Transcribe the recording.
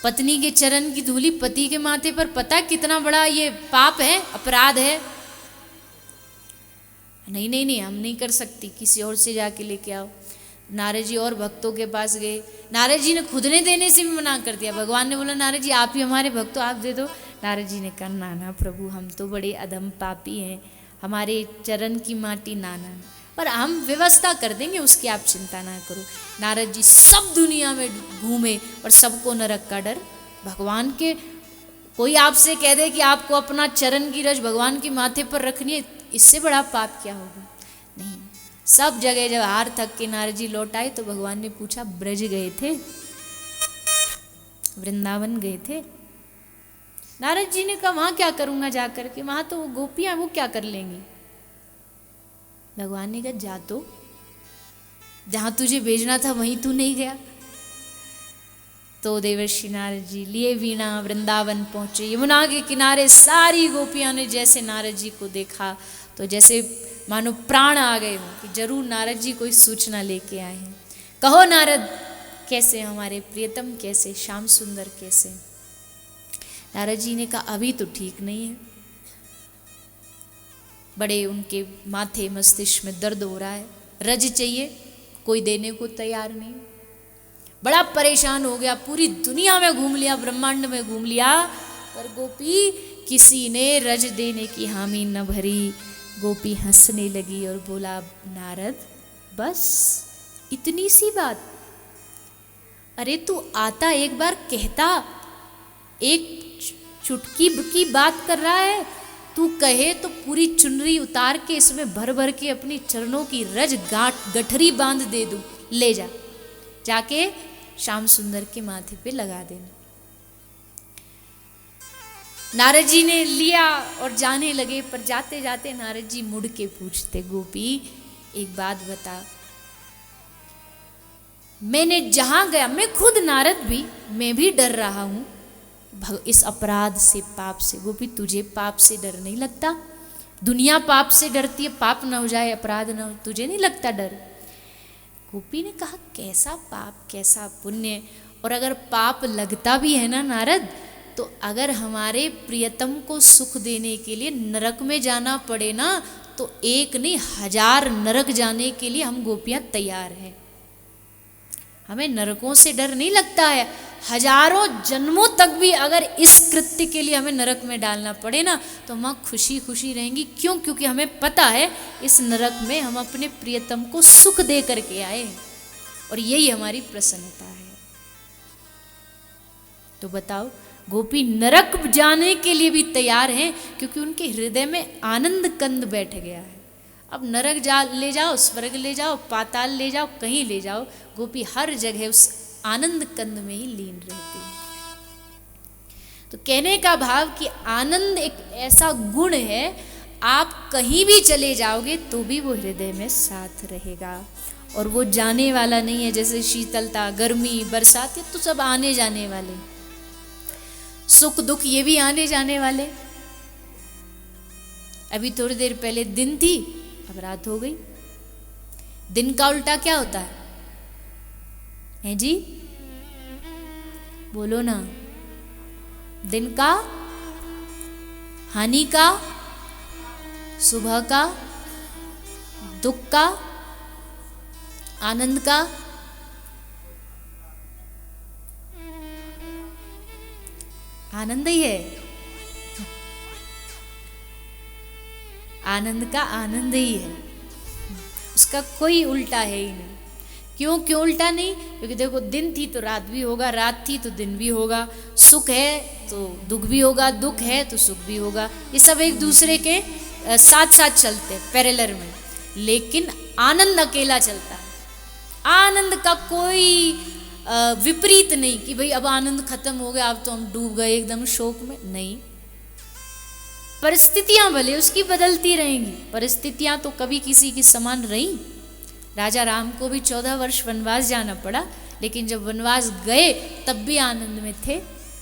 पत्नी के चरण की धूली पति के माथे पर, पता कितना बड़ा ये पाप है, अपराध है। नहीं नहीं नहीं, हम नहीं कर सकती, किसी और से जाके लेके आओ। नारद जी और भक्तों के पास गए। नारद जी ने खुद ने देने से भी मना कर दिया। भगवान ने बोला नारद जी आप ही हमारे भक्त हो, आप दे दो। नारद जी ने कहा नाना प्रभु, हम तो बड़े अधम पापी हैं, हमारे चरण की माटी नाना, पर हम व्यवस्था कर देंगे, उसकी आप चिंता ना करो। नारद जी सब दुनिया में घूमे और सबको नरक का डर। भगवान के कोई आपसे कह दे कि आपको अपना चरण की रज भगवान के माथे पर रखनी है, इससे बड़ा पाप क्या होगा? नहीं। सब जगह जब हार थक के नारद जी लौट आए तो भगवान ने पूछा ब्रज गए थे, वृंदावन गए थे? नारद जी ने कहा वहां क्या करूंगा जाकर के, वहां तो वो गोपियां, वो क्या कर लेंगी? भगवान ने कहा जा, तो जहां तुझे भेजना था वहीं तू नहीं गया। तो देवर्षि नारद जी लिए वीणा वृंदावन पहुंचे। यमुना के किनारे सारी गोपियां ने जैसे नारद जी को देखा तो जैसे मानो प्राण आ गए हों कि जरूर नारद जी कोई सूचना लेके आए हैं। कहो नारद, कैसे हमारे प्रियतम, कैसे श्याम सुंदर, कैसे? नारद जी ने कहा अभी तो ठीक नहीं है, बड़े उनके माथे मस्तिष्क में दर्द हो रहा है, रज चाहिए, कोई देने को तैयार नहीं। बड़ा परेशान हो गया, पूरी दुनिया में घूम लिया, ब्रह्मांड में घूम लिया, पर गोपी किसी ने रज देने की हामी न भरी। गोपी हंसने लगी और बोला नारद बस इतनी सी बात? अरे तू आता एक बार कहता, एक चुटकी की बात कर रहा है, तू कहे तो पूरी चुनरी उतार के इसमें भर भर के अपनी चरणों की रज गठरी बांध दे दूं, ले जा, जाके श्याम सुंदर के माथे पे लगा देना। नारद जी ने लिया और जाने लगे, पर जाते जाते नारद जी मुड़ के पूछते गोपी एक बात बता, मैंने जहां गया, मैं खुद नारद भी, मैं भी डर रहा हूं इस अपराध से, पाप से। गोपी तुझे पाप से डर नहीं लगता? दुनिया पाप से डरती है, पाप ना हो जाए, अपराध ना हो, तुझे नहीं लगता डर? गोपी ने कहा कैसा पाप, कैसा पुण्य, और अगर पाप लगता भी है ना नारद, तो अगर हमारे प्रियतम को सुख देने के लिए नरक में जाना पड़े ना, तो एक नहीं 1000 नरक जाने के लिए हम गोपियां तैयार हैं। हमें नरकों से डर नहीं लगता है, हजारों जन्मों तक भी अगर इस कृत्य के लिए हमें नरक में डालना पड़े ना, तो हम खुशी खुशी रहेंगी। क्यों? क्योंकि हमें पता है इस नरक में हम अपने प्रियतम को सुख दे करके आए, और यही हमारी प्रसन्नता है। तो बताओ, गोपी नरक जाने के लिए भी तैयार हैं, क्योंकि उनके हृदय में आनंद कंद बैठ गया है। अब नरक ले जाओ, स्वर्ग ले जाओ, पाताल ले जाओ, कहीं ले जाओ, गोपी हर जगह उस आनंद कंद में ही लीन रहती है। तो कहने का भाव कि आनंद एक ऐसा गुण है, आप कहीं भी चले जाओगे तो भी वो हृदय में साथ रहेगा, और वो जाने वाला नहीं है। जैसे शीतलता, गर्मी, बरसात, ये तो सब आने जाने वाले, सुख दुख ये भी आने जाने वाले। अभी थोड़ी देर पहले दिन थी, अब रात हो गई। दिन का उल्टा क्या होता है जी? बोलो ना। दिन का हानि का, सुबह का दुख का, आनंद का। आनंद ही है, आनंद का आनंद ही है, उसका कोई उल्टा है ही नहीं। क्यों उल्टा नहीं? क्योंकि देखो, दिन थी तो रात भी होगा, रात थी तो दिन भी होगा, सुख है तो दुख भी होगा, दुख है तो सुख भी होगा। ये सब एक दूसरे के साथ साथ चलते हैं, पैरेलल में। लेकिन आनंद अकेला चलता है। आनंद का कोई विपरीत नहीं कि भाई अब आनंद खत्म हो गया, अब तो हम डूब गए एकदम शोक में। नहीं, परिस्थितियां भले उसकी बदलती रहेंगी, परिस्थितियां तो कभी किसी की समान रही। राजा राम को भी 14 वर्ष वनवास जाना पड़ा, लेकिन जब वनवास गए तब भी आनंद में थे।